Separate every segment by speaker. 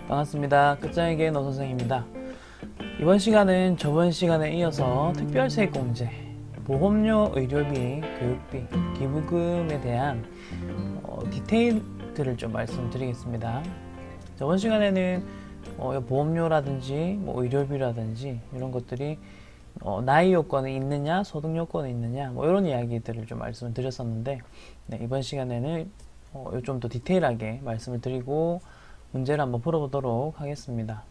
Speaker 1: 반갑습니다. 끝장에게 노 선생입니다. 이번 시간은 저번 시간에 이어서 특별세액공제, 보험료, 의료비, 교육비, 기부금에 대한 디테일들을 좀 말씀드리겠습니다. 저번 시간에는 보험료라든지 의료비라든지 이런 것들이 나이 요건이 있느냐, 소득 요건이 있느냐, 이런 이야기들을 좀 말씀을 드렸었는데, 네, 이번 시간에는 좀 더 디테일하게 말씀을 드리고 문제를 한번 풀어보도록 하겠습니다.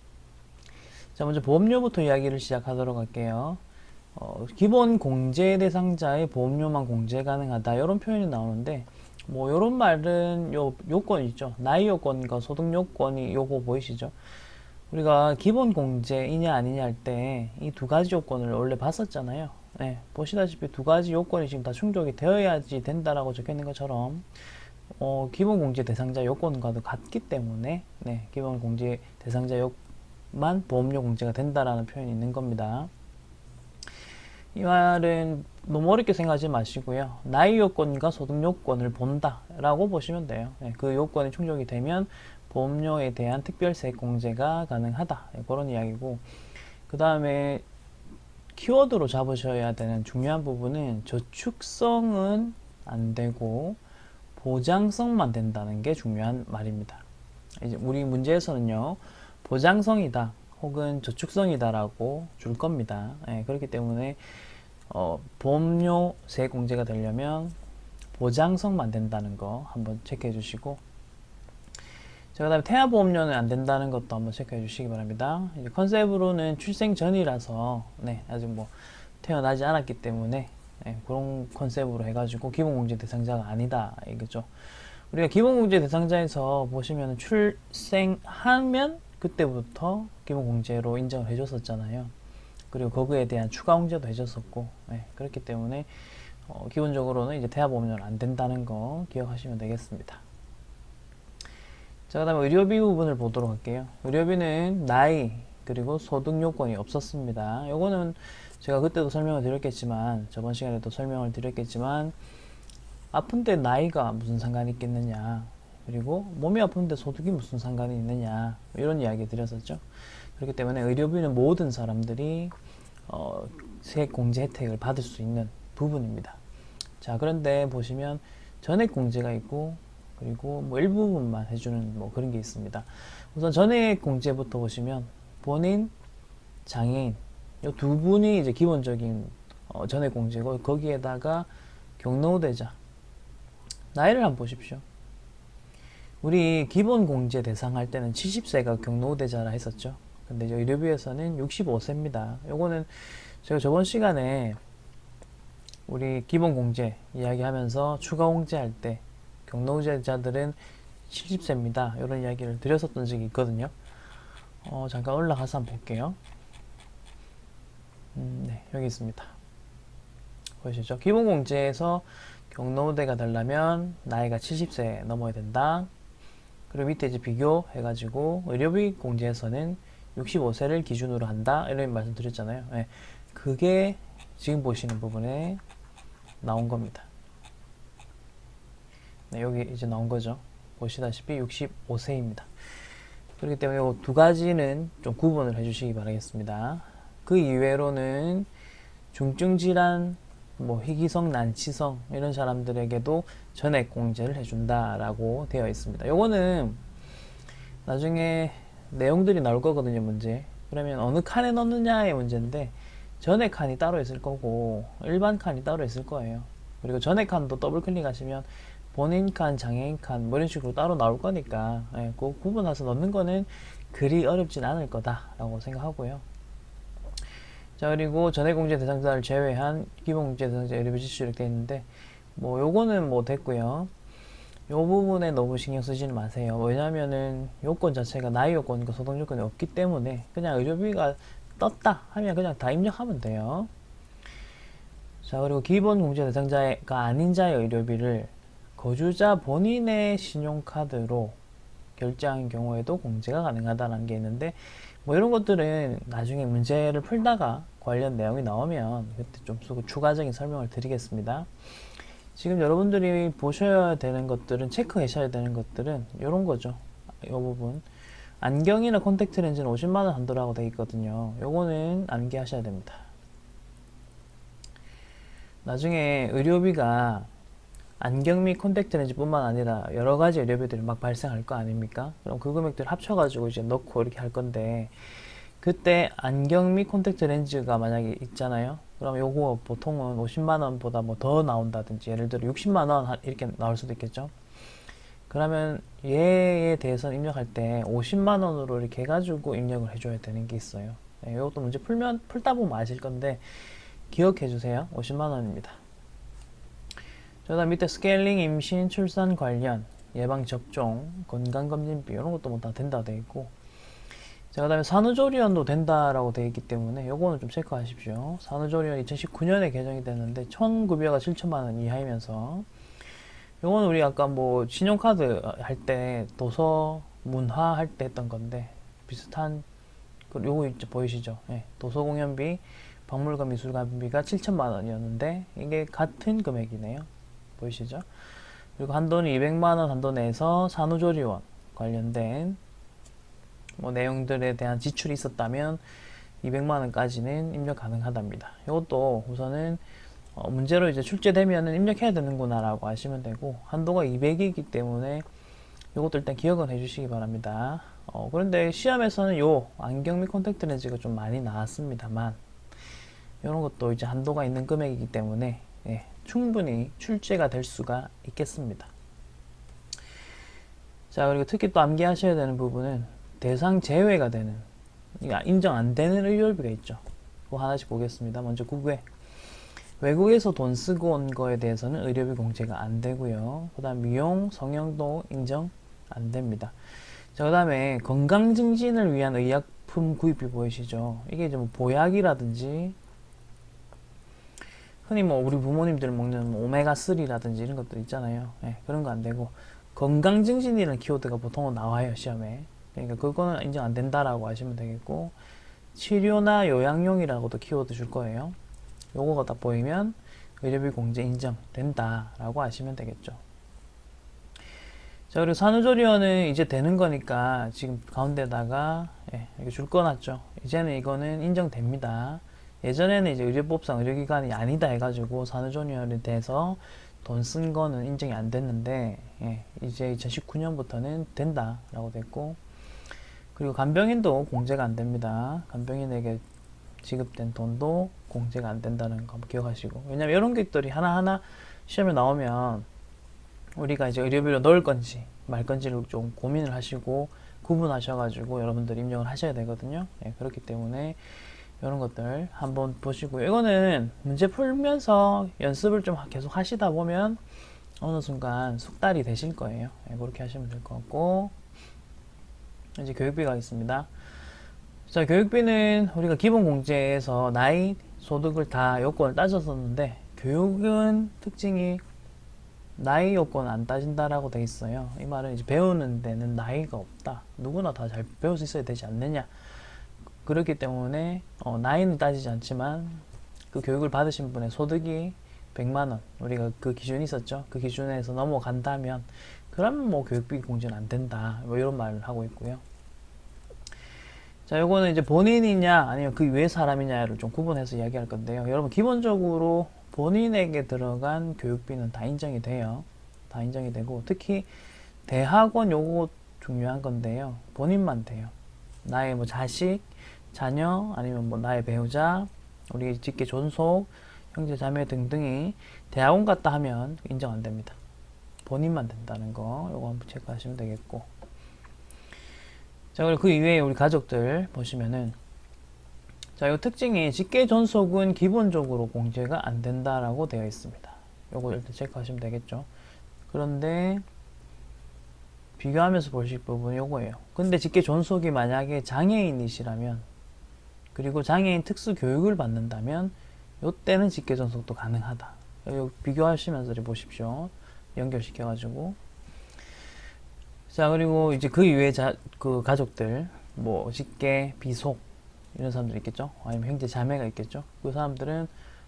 Speaker 1: 자, 먼저 보험료부터 이야기를 시작하도록 할게요. 기본 공제 대상자의 보험료만 공제 가능하다 이런 표현이 나오는데 이런 말은 요건 있죠. 나이 요건과 소득 요건이 요거 보이시죠? 우리가 기본 공제이냐 아니냐 할 때 이 두 가지 요건을 원래 봤었잖아요. 네, 보시다시피 두 가지 요건이 지금 다 충족이 되어야지 된다라고 적혀 있는 것처럼 기본 공제 대상자 요건과도 같기 때문에 기본 공제 대상자만 보험료 공제가 된다라는 표현이 있는 겁니다. 이 말은 너무 어렵게 생각하지 마시고요. 나이 요건과 소득 요건을 본다라고 보시면 돼요. 그 요건이 충족이 되면 보험료에 대한 특별세액 공제가 가능하다. 그런 이야기고, 그 다음에 키워드로 잡으셔야 되는 중요한 부분은 저축성은 안 되고 보장성만 된다는 게 중요한 말입니다. 이제 우리 문제에서는요, 보장성이다 혹은 저축성이다라고 줄 겁니다. 그렇기 때문에 보험료 세액 공제가 되려면 보장성만 된다는 거 한번 체크해 주시고, 자, 그 다음에 태아보험료는 안 된다는 것도 한번 체크해 주시기 바랍니다. 이제 컨셉으로는 출생 전이라서 아직 태어나지 않았기 때문에 그런 컨셉으로 해가지고 기본공제 대상자가 아니다 이거죠. 우리가 기본공제 대상자에서 보시면 출생하면 그때부터 기본공제로 인정을 해줬었잖아요. 그리고 거기에 대한 추가 공제도 해줬었고, 그렇기 때문에 기본적으로는 이제 대학보험료는 안 된다는 거 기억하시면 되겠습니다. 자, 그 다음에 의료비 부분을 보도록 할게요. 의료비는 나이 그리고 소득 요건이 없었습니다. 요거는 제가 그때도 설명을 드렸겠지만, 저번 시간에도 설명을 드렸겠지만, 아픈데 나이가 무슨 상관이 있겠느냐, 그리고 몸이 아픈데 소득이 무슨 상관이 있느냐, 이런 이야기 드렸었죠. 그렇기 때문에 의료비는 모든 사람들이 세액 공제 혜택을 받을 수 있는 부분입니다. 자, 그런데 보시면 전액 공제가 있고, 그리고 일부분만 해주는 그런 게 있습니다. 우선 전액 공제부터 보시면 본인, 장애인 이 두 분이 이제 기본적인 전액 공제고, 거기에다가 경로우대자 나이를 한번 보십시오. 우리 기본 공제 대상 할 때는 70세가 경로우대자라 했었죠. 근데 이제 의료비에서는 65세입니다. 요거는 제가 저번 시간에 우리 기본 공제 이야기하면서 추가 공제할 때 경로우대자들은 70세입니다. 이런 이야기를 드렸었던 적이 있거든요. 잠깐 올라가서 한번 볼게요. 네, 여기 있습니다. 보이시죠? 기본공제에서 경로우대가 되려면 나이가 70세 넘어야 된다. 그리고 밑에 이제 비교해가지고 의료비 공제에서는 65세를 기준으로 한다. 이런 말씀 드렸잖아요. 그게 지금 보시는 부분에 나온 겁니다. 여기 이제 나온 거죠. 보시다시피 65세입니다. 그렇기 때문에 이 두 가지는 좀 구분을 해주시기 바라겠습니다. 그 이외로는 중증질환, 희귀성, 난치성 이런 사람들에게도 전액 공제를 해준다라고 되어 있습니다. 요거는 나중에 내용들이 나올 거거든요, 문제. 그러면 어느 칸에 넣느냐의 문제인데, 전액 칸이 따로 있을 거고 일반 칸이 따로 있을 거예요. 그리고 전액 칸도 더블 클릭하시면 본인 칸, 장애인 칸 이런 식으로 따로 나올 거니까 그 구분해서 넣는 거는 그리 어렵진 않을 거다라고 생각하고요. 자, 그리고 전액공제 대상자를 제외한 기본공제 대상자 의료비 지출이 되어 있는데, 요거는 됐고요. 요 부분에 너무 신경 쓰지는 마세요. 왜냐면은 요건 자체가 나이 요건과 소득 요건이 없기 때문에 그냥 의료비가 떴다 하면 그냥 다 입력하면 돼요. 자, 그리고 기본공제 대상자가 아닌 자의 의료비를 거주자 본인의 신용카드로 결제한 경우에도 공제가 가능하다는 게 있는데, 이런 것들은 나중에 문제를 풀다가 관련 내용이 나오면 그때 좀 추가적인 설명을 드리겠습니다. 지금 여러분들이 보셔야 되는 것들은, 체크하셔야 되는 것들은 이런 거죠. 이 부분 안경이나 콘택트 렌즈는 50만원 한도라고 되어 있거든요. 요거는 암기하셔야 됩니다. 나중에 의료비가 안경 및 콘택트 렌즈 뿐만 아니라 여러 가지 의료비들이 막 발생할 거 아닙니까? 그럼 그 금액들 합쳐가지고 이제 넣고 이렇게 할 건데, 그때 안경 및 콘택트 렌즈가 만약에 있잖아요. 그럼 요거 보통은 50만원보다 뭐 더 나온다든지, 예를 들어 60만원 이렇게 나올 수도 있겠죠. 그러면 얘에 대해서는 입력할 때 50만원으로 이렇게 해가지고 입력을 해줘야 되는 게 있어요. 네, 이것도 문제 풀다 보면 아실 건데, 기억해 주세요. 50만원입니다. 그 다음 밑에 스케일링, 임신, 출산 관련, 예방접종, 건강검진비 이런 것도 뭐 다 된다 되어 있고, 자, 그 다음에 산후조리원도 된다라고 되어 있기 때문에 요거는 좀 체크하십시오. 산후조리원 2019년에 개정이 됐는데 총 급여가 7천만원 이하이면서, 요거는 우리 아까 뭐 신용카드 할 때 도서 문화 할 때 했던 건데 비슷한, 요거 이제 보이시죠? 네, 도서공연비, 박물관 미술관비가 7천만원이었는데 이게 같은 금액이네요. 보이시죠? 그리고 한도는 200만원 한도 내에서 산후조리원 관련된 뭐 내용들에 대한 지출이 있었다면 200만원까지는 입력 가능하답니다. 이것도 우선은 문제로 이제 출제되면은 입력해야 되는구나 라고 아시면 되고, 한도가 200이기 때문에 이것도 일단 기억은 해주시기 바랍니다. 그런데 시험에서는 요 안경 및 콘택트 렌즈가 좀 많이 나왔습니다만, 이런 것도 이제 한도가 있는 금액이기 때문에 예, 충분히 출제가 될 수가 있겠습니다. 자, 그리고 특히 또 암기하셔야 되는 부분은 대상 제외가 되는, 인정 안 되는 의료비가 있죠. 그거 하나씩 보겠습니다. 먼저 국외. 외국에서 돈 쓰고 온 거에 대해서는 의료비 공제가 안 되고요. 그 다음 미용, 성형도 인정 안 됩니다. 자, 그 다음에 건강 증진을 위한 의약품 구입비 보이시죠? 이게 좀 보약이라든지, 흔히 뭐 우리 부모님들 먹는 오메가3라든지 이런 것들 있잖아요. 네, 그런 거 안 되고, 건강 증진이라는 키워드가 보통은 나와요, 시험에. 그러니까 그거는 인정 안 된다라고 하시면 되겠고, 치료나 요양용이라고도 키워드 줄 거예요. 요거가 딱 보이면 의료비 공제 인정된다라고 하시면 되겠죠. 자, 그리고 산후조리원은 이제 되는 거니까 지금 가운데다가 이렇게 줄 꺼놨죠. 이제는 이거는 인정됩니다. 예전에는 이제 의료법상 의료기관이 아니다 해가지고 산후조리원에 대해서 돈 쓴 거는 인정이 안 됐는데, 이제 2019년부터는 된다라고 됐고, 그리고 간병인도 공제가 안 됩니다. 간병인에게 지급된 돈도 공제가 안 된다는 거 기억하시고, 왜냐면 이런 것들이 하나하나 시험에 나오면 우리가 이제 의료비로 넣을 건지 말 건지를 좀 고민을 하시고 구분하셔가지고 여러분들 입력을 하셔야 되거든요. 그렇기 때문에 이런 것들 한번 보시고요. 이거는 문제 풀면서 연습을 좀 계속 하시다 보면 어느 순간 숙달이 되실 거예요. 그렇게 하시면 될 것 같고, 이제 교육비가 있습니다. 자, 교육비는 우리가 기본 공제에서 나이, 소득을 다 요건을 따졌었는데, 교육은 특징이 나이 요건 안 따진다라고 돼 있어요. 이 말은 이제 배우는 데는 나이가 없다. 누구나 다 잘 배울 수 있어야 되지 않느냐. 그렇기 때문에 나이는 따지지 않지만 그 교육을 받으신 분의 소득이 100만원, 우리가 그 기준이 있었죠. 그 기준에서 넘어간다면 그러면 뭐 교육비 공제는 안 된다. 뭐 이런 말을 하고 있고요. 자, 요거는 이제 본인이냐 아니면 그 외 사람이냐를 좀 구분해서 이야기할 건데요. 여러분 기본적으로 본인에게 들어간 교육비는 다 인정이 돼요. 다 인정이 되고, 특히 대학원 요거 중요한 건데요. 본인만 돼요. 나의 뭐 자식, 자녀, 아니면 뭐 나의 배우자, 우리 직계 존속, 형제 자매 등등이 대학원 갔다 하면 인정 안 됩니다. 본인만 된다는 거 요거 한번 체크하시면 되겠고, 자, 그리고 그 이외에 우리 가족들 보시면은, 자, 이 특징이 직계 존속은 기본적으로 공제가 안 된다라고 되어 있습니다. 요거 일단 체크하시면 되겠죠. 그런데 비교하면서 보실 부분이 요거예요. 근데 직계 존속이 만약에 장애인이시라면, 그리고 장애인 특수 교육을 받는다면 요때는 직계 존속도 가능하다. 요 비교하시면서 보십시오. 연결시켜가지고. 자, 그리고 이제 그 이외에 그 가족들, 뭐 직계, 비속 이런 사람들 있겠죠. 아니면 형제 자매가 있겠죠. 그 사람들은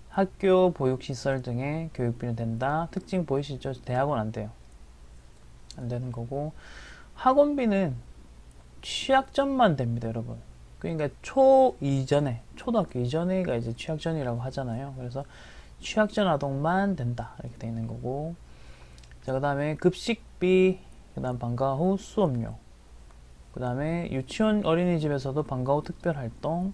Speaker 1: 학교 보육시설 등의 교육비는 된다. 특징 보이시죠? 대학원 안 돼요. 안 되는 거고, 학원비는 취약전만 됩니다, 여러분. 그러니까 초 이전에, 초등학교 이전에가 이제 취약전이라고 하잖아요. 그래서 취약전 아동만 된다 이렇게 돼 있는 거고. 자, 그 다음에 급식비, 그 다음 방과 후 수업료, 그 다음에 유치원 어린이집에서도 방과 후 특별활동,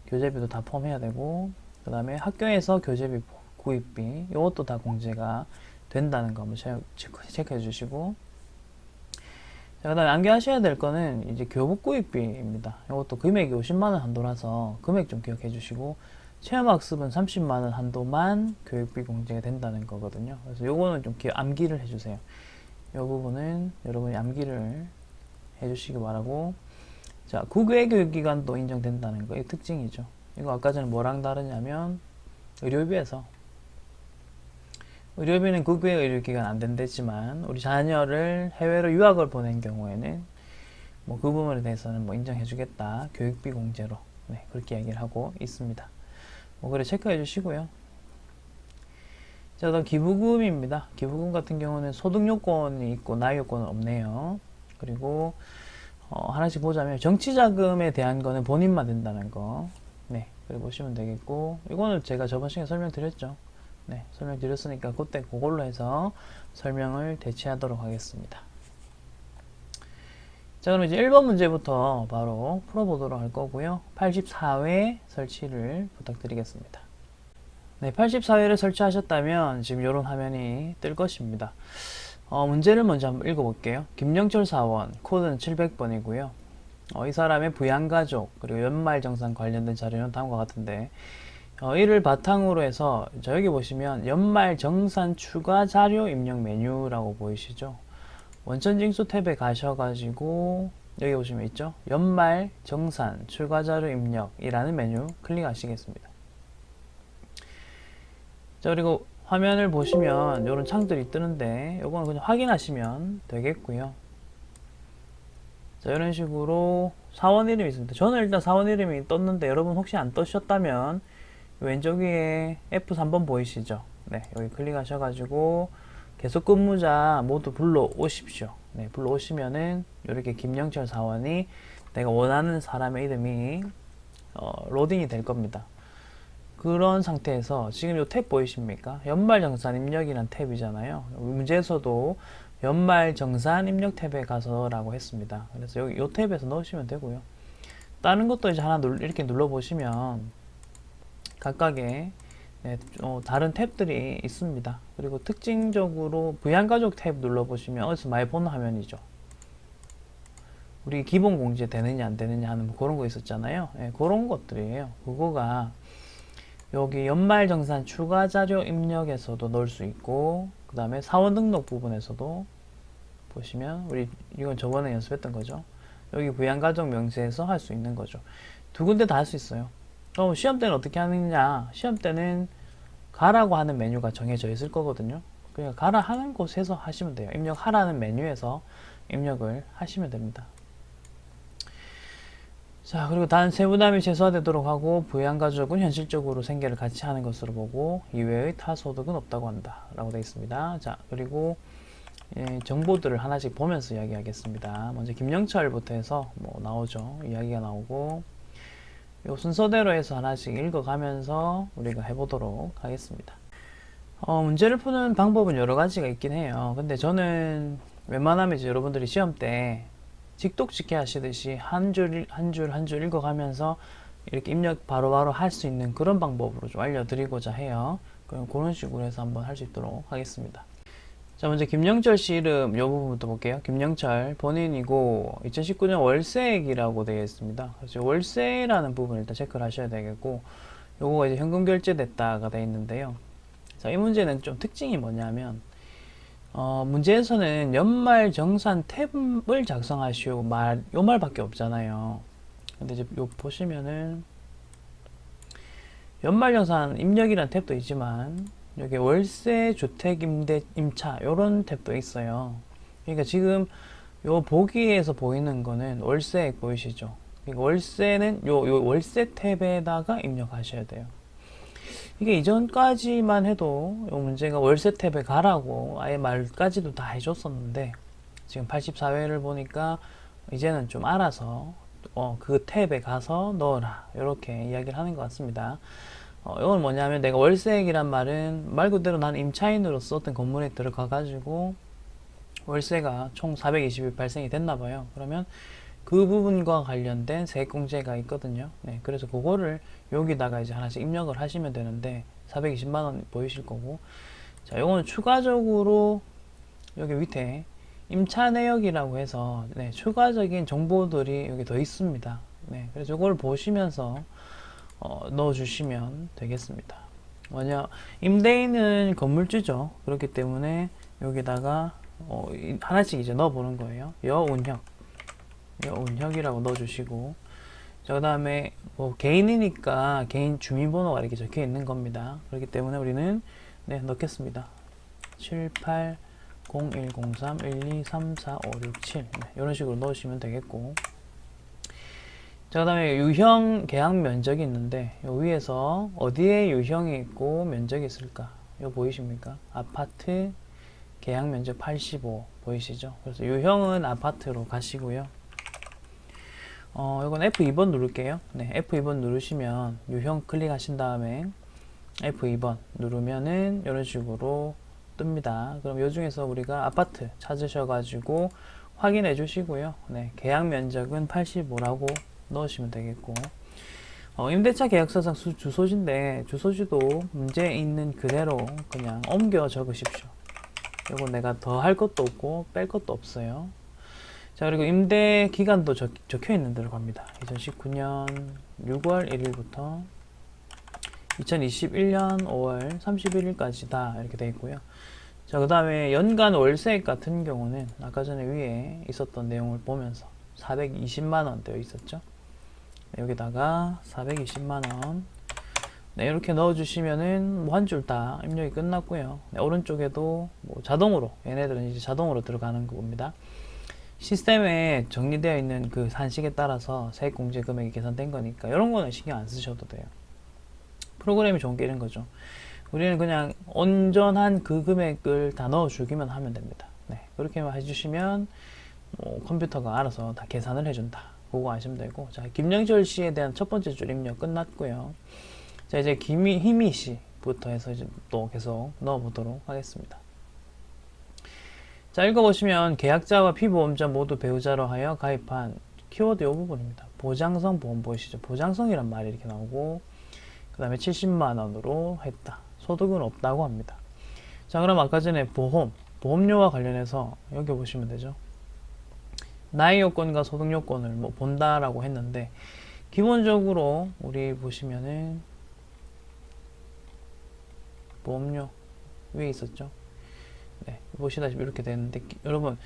Speaker 1: 교재비도 다 포함해야 되고, 그 다음에 학교에서 교재비 구입비, 이것도 다 공제가 된다는 거 한번 체크해 주시고. 자, 그 다음에 암기하셔야 될 거는 이제 교복 구입비입니다. 이것도 금액이 50만원 한도라서 금액 좀 기억해 주시고, 체험학습은 30만원 한도만 교육비 공제가 된다는 거거든요. 그래서 요거는 좀 암기를 해주세요. 이 부분은 여러분이 암기를 해주시기 바라고. 자, 국외 교육기관도 인정된다는 거, 이 특징이죠. 이거 아까 전에 뭐랑 다르냐면, 의료비에서, 의료비는 국외 의료기관 안 된다지만, 우리 자녀를 해외로 유학을 보낸 경우에는, 뭐 그 부분에 대해서는 뭐 인정해주겠다. 교육비 공제로. 네, 그렇게 얘기를 하고 있습니다. 뭐 그래 체크해 주시고요. 자, 그다음 기부금입니다. 기부금 같은 경우는 소득 요건이 있고 나이 요건은 없네요. 그리고 하나씩 보자면 정치자금에 대한 거는 본인만 된다는 거. 네, 그래 보시면 되겠고, 이거는 제가 저번 시간에 설명드렸죠. 네, 설명드렸으니까 그때 그걸로 해서 설명을 대체하도록 하겠습니다. 자, 그럼 이제 1번 문제부터 바로 풀어보도록 할 거고요. 84회 설치를 부탁드리겠습니다. 네, 84회를 설치하셨다면 지금 이런 화면이 뜰 것입니다. 문제를 먼저 한번 읽어볼게요. 김영철 사원, 코드는 700번이고요. 이 사람의 부양가족, 그리고 연말정산 관련된 자료는 다음과 같은데, 이를 바탕으로 해서, 여기 보시면 연말정산 추가 자료 입력 메뉴라고 보이시죠? 원천징수 탭에 가셔가지고 여기 보시면 있죠? 연말 정산 추가자료 입력이라는 메뉴 클릭하시겠습니다. 자, 그리고 화면을 보시면 이런 창들이 뜨는데 이거는 그냥 확인하시면 되겠고요. 자, 이런 식으로 사원 이름이 있습니다. 저는 일단 사원 이름이 떴는데 여러분 혹시 안 뜨셨다면 왼쪽 위에 F3번 보이시죠? 네, 여기 클릭하셔가지고 계속 근무자 모두 불러오십시오. 네, 불러오시면은 이렇게 김영철 사원이 내가 원하는 사람의 이름이 로딩이 될 겁니다. 그런 상태에서 지금 이 탭 보이십니까? 연말정산 입력이란 탭이잖아요. 문제에서도 연말정산 입력 탭에 가서라고 했습니다. 그래서 여기 이 탭에서 넣으시면 되고요. 다른 것도 이제 하나 이렇게 눌러보시면 각각의 네, 다른 탭들이 있습니다. 그리고 특징적으로 부양가족 탭 눌러보시면 어디서 많이 보는 화면이죠. 우리 기본 공제 되느냐 안 되느냐 하는 뭐 그런 거 있었잖아요. 네, 그런 것들이에요. 그거가 여기 연말정산 추가 자료 입력에서도 넣을 수 있고, 그 다음에 사원 등록 부분에서도 보시면 우리 이건 저번에 연습했던 거죠. 여기 부양가족 명세에서 할 수 있는 거죠. 두 군데 다 할 수 있어요. 시험 때는 어떻게 하느냐? 시험 때는 가라고 하는 메뉴가 정해져 있을 거거든요. 그러니까 가라 하는 곳에서 하시면 돼요. 입력하라는 메뉴에서 입력을 하시면 됩니다. 자, 그리고 단 세부담이 최소화되도록 하고 부양가족은 현실적으로 생계를 같이 하는 것으로 보고 이외의 타 소득은 없다고 한다 라고 되어 있습니다. 자, 그리고 정보들을 하나씩 보면서 이야기하겠습니다. 먼저 김영철부터 해서 뭐 나오죠. 이야기가 나오고 이 순서대로 해서 하나씩 읽어가면서 우리가 해보도록 하겠습니다. 문제를 푸는 방법은 여러 가지가 있긴 해요. 근데 저는 웬만하면 이제 여러분들이 시험 때 직독직해 하시듯이 한 줄 한 줄 읽어가면서 이렇게 입력 바로바로 할 수 있는 그런 방법으로 좀 알려드리고자 해요. 그럼 그런 식으로 해서 한번 할 수 있도록 하겠습니다. 자, 먼저 김영철 씨 이름 이 부분부터 볼게요. 김영철 본인이고 2019년 월세액이라고 되어 있습니다. 그래서 월세라는 부분을 일단 체크를 하셔야 되겠고, 요거가 이제 현금 결제됐다가 되어 있는데요. 자, 이 문제는 좀 특징이 뭐냐면 문제에서는 연말 정산 탭을 작성하시오 요 말밖에 없잖아요. 근데 이제 요 보시면은 연말 정산 입력이란 탭도 있지만 여기 월세 주택 임대 임차 요런 탭도 있어요. 그러니까 지금 요 보기에서 보이는 거는 월세액 보이시죠? 그러니까 월세는 요 월세 탭에다가 입력하셔야 돼요. 이게 이전까지만 해도 이 문제가 월세 탭에 가라고 아예 말까지도 다 해줬었는데 지금 84회를 보니까 이제는 좀 알아서 그 탭에 가서 넣어라 이렇게 이야기를 하는 것 같습니다. 이건 뭐냐면 내가 월세액이란 말은 말 그대로 난 임차인으로서 어떤 건물에 들어가 가지고 월세가 총 420일 발생이 됐나 봐요. 그러면 그 부분과 관련된 세액공제가 있거든요. 네, 그래서 그거를 여기다가 이제 하나씩 입력을 하시면 되는데 420만 원 보이실 거고, 자, 요거는 추가적으로 여기 밑에 임차 내역이라고 해서 네, 추가적인 정보들이 여기 더 있습니다. 네, 그래서 이걸 보시면서 넣어주시면 되겠습니다. 뭐냐, 임대인은 건물주죠. 그렇기 때문에 여기다가 하나씩 이제 넣어보는 거예요. 여운혁이라고 넣어주시고, 자, 그 다음에 뭐 개인이니까 개인 주민번호가 이렇게 적혀 있는 겁니다. 그렇기 때문에 우리는 네, 넣겠습니다. 780103123456 7 네, 이런 식으로 넣으시면 되겠고, 자, 그 다음에 유형 계약 면적이 있는데 요 위에서 어디에 유형이 있고 면적이 있을까? 요 보이십니까? 아파트 계약 면적 85 보이시죠? 그래서 유형은 아파트로 가시고요. 이건 F2번 누를게요. 네, F2번 누르시면 유형 클릭하신 다음에 F2번 누르면은 이런 식으로 뜹니다. 그럼 요 중에서 우리가 아파트 찾으셔가지고 확인해 주시고요. 네, 계약 면적은 85라고 넣으시면 되겠고, 임대차 계약서상 주소지인데 주소지도 문제 있는 그대로 그냥 옮겨 적으십시오. 이거 내가 더 할 것도 없고 뺄 것도 없어요. 자, 그리고 임대 기간도 적혀 있는 대로 갑니다. 2019년 6월 1일부터 2021년 5월 31일까지다 이렇게 되어 있고요. 자, 그 다음에 연간 월세액 같은 경우는 아까 전에 위에 있었던 내용을 보면서 420만원 되어 있었죠. 네, 여기다가 420만원 네, 이렇게 넣어주시면은 뭐 한 줄 다 입력이 끝났고요. 네, 오른쪽에도 뭐 자동으로, 얘네들은 이제 자동으로 들어가는 겁니다. 시스템에 정리되어 있는 그 산식에 따라서 세액공제 금액이 계산된 거니까 이런 거는 신경 안 쓰셔도 돼요. 프로그램이 좋은 게 이런 거죠. 우리는 그냥 온전한 그 금액을 다 넣어주기만 하면 됩니다. 네, 그렇게만 해주시면 뭐 컴퓨터가 알아서 다 계산을 해준다. 그거 아시면 되고, 자, 김영철 씨에 대한 첫 번째 줄 입력 끝났고요. 자, 이제 희미 씨부터 해서 이제 또 계속 넣어보도록 하겠습니다. 자, 읽어보시면 계약자와 피보험자 모두 배우자로 하여 가입한 키워드 이 부분입니다. 보장성 보험 보이시죠? 보장성이란 말이 이렇게 나오고, 그 다음에 70만원으로 했다. 소득은 없다고 합니다. 자, 그럼 아까 전에 보험료와 관련해서 여기 보시면 되죠. 나이 요건과 소득 요건을 뭐 본다라고 했는데, 기본적으로 우리 보시면은 보험료 위에 있었죠. 네, 보시다시피 이렇게 되는데, 여러분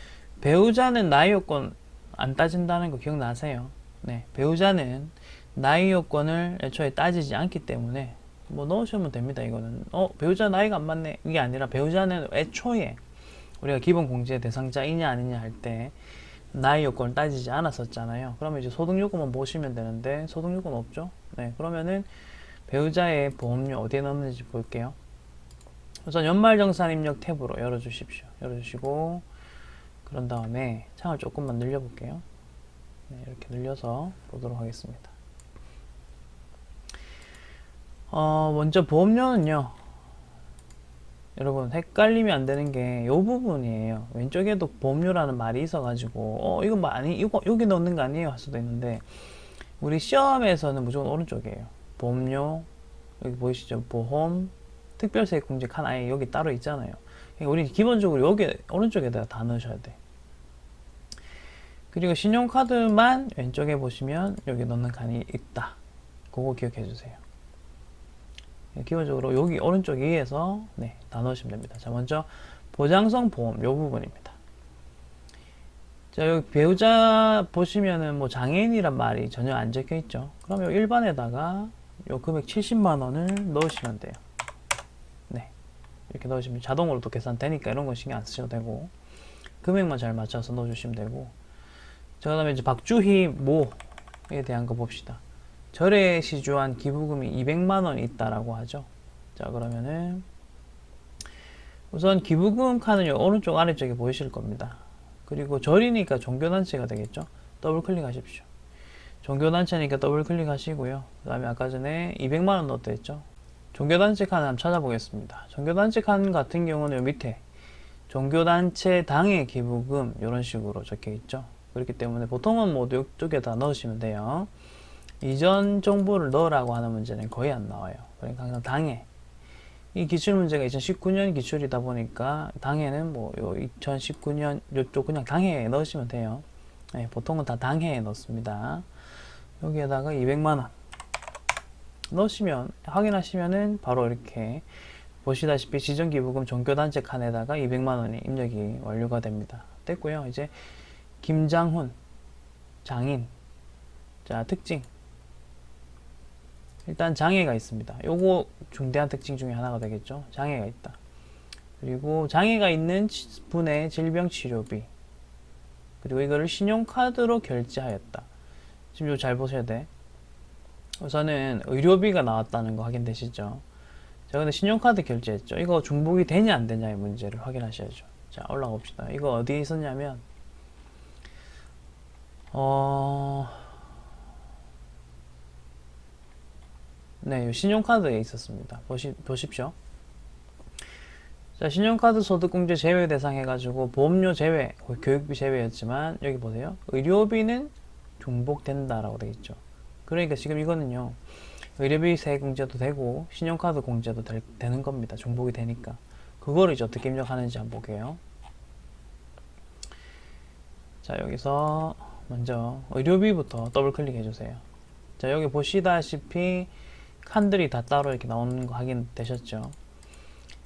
Speaker 1: 배우자는 나이 요건 안 따진다는 거 기억나세요? 네, 배우자는 나이 요건을 애초에 따지지 않기 때문에 뭐 넣으시면 됩니다. 이거는 배우자 나이가 안 맞네 이게 아니라, 배우자는 애초에 우리가 기본 공제 대상자이냐 아니냐 할 때 나이 요건을 따지지 않았었잖아요. 그러면 이제 소득 요건만 보시면 되는데 소득 요건 없죠. 네, 그러면은 배우자의 보험료 어디에 넣는지 볼게요. 우선 연말정산 입력 탭으로 열어주십시오. 열어주시고, 그런 다음에 창을 조금만 늘려볼게요. 네, 이렇게 늘려서 보도록 하겠습니다. 먼저 보험료는요, 여러분 헷갈리면 안 되는 게 이 부분이에요. 왼쪽에도 보험료라는 말이 있어가지고 이거 뭐 아니 이거 여기 넣는 거 아니에요 할 수도 있는데, 우리 시험에서는 무조건 오른쪽이에요. 보험료 여기 보이시죠? 보험 특별세액공제 칸 아예 여기 따로 있잖아요. 그러니까 우리 기본적으로 여기 오른쪽에다가 다 넣으셔야 돼. 그리고 신용카드만 왼쪽에 보시면 여기 넣는 칸이 있다. 그거 기억해 주세요. 기본적으로 여기 오른쪽 위에서 네, 다 넣으시면 됩니다. 자, 먼저 보장성 보험 요 부분입니다. 자, 여기 배우자 보시면은 뭐 장애인이란 말이 전혀 안 적혀 있죠. 그럼 요 1번에다가 요 금액 70만원을 넣으시면 돼요. 네, 이렇게 넣으시면 자동으로 또 계산되니까 이런 건 신경 안 쓰셔도 되고, 금액만 잘 맞춰서 넣어주시면 되고. 자, 그 다음에 이제 박주희 모에 대한 거 봅시다. 절에 시주한 기부금이 200만원 있다라고 하죠. 자, 그러면은 우선 기부금 칸은 오른쪽 아래쪽에 보이실 겁니다. 그리고 절이니까 종교단체가 되겠죠. 더블 클릭하십시오. 종교단체니까 더블 클릭하시고요. 그 다음에 아까 전에 200만원 넣었다 했죠. 종교단체 칸 한번 찾아보겠습니다. 종교단체 칸 같은 경우는 밑에 종교단체 당의 기부금 이런 식으로 적혀 있죠. 그렇기 때문에 보통은 모두 이쪽에다 넣으시면 돼요. 이전 정보를 넣으라고 하는 문제는 거의 안 나와요. 그러니까 항상 당해. 이 기출문제가 2019년 기출이다 보니까 당해는 뭐 2019년 요쪽 그냥 당해에 넣으시면 돼요. 네, 보통은 다 당해에 넣습니다. 여기에다가 200만원 넣으시면 확인하시면은 바로 이렇게 보시다시피 지정기부금 종교단체 칸에다가 200만원이 입력이 완료가 됩니다. 됐고요. 이제 김장훈 장인 자 특징 일단 장애가 있습니다. 요거 중대한 특징 중에 하나가 되겠죠. 장애가 있다. 그리고 장애가 있는 분의 질병치료비 그리고 이거를 신용카드로 결제하였다. 지금 이거 잘 보셔야 돼. 우선은 의료비가 나왔다는 거 확인되시죠? 자, 근데 신용카드 결제했죠. 이거 중복이 되냐 안 되냐의 문제를 확인하셔야죠. 자, 올라가 봅시다. 이거 어디에 있었냐면 네, 신용카드에 있었습니다. 보십시오. 자, 신용카드 소득공제 제외 대상 해가지고 보험료 제외, 교육비 제외였지만 여기 보세요. 의료비는 중복된다라고 되어 있죠. 그러니까 지금 이거는요. 의료비 세액 공제도 되고 신용카드 공제도 되는 겁니다. 중복이 되니까. 그거를 이제 어떻게 입력하는지 한번 볼게요. 자, 여기서 먼저 의료비부터 더블 클릭해 주세요. 자, 여기 보시다시피 칸들이 다 따로 이렇게 나오는 거 확인되셨죠?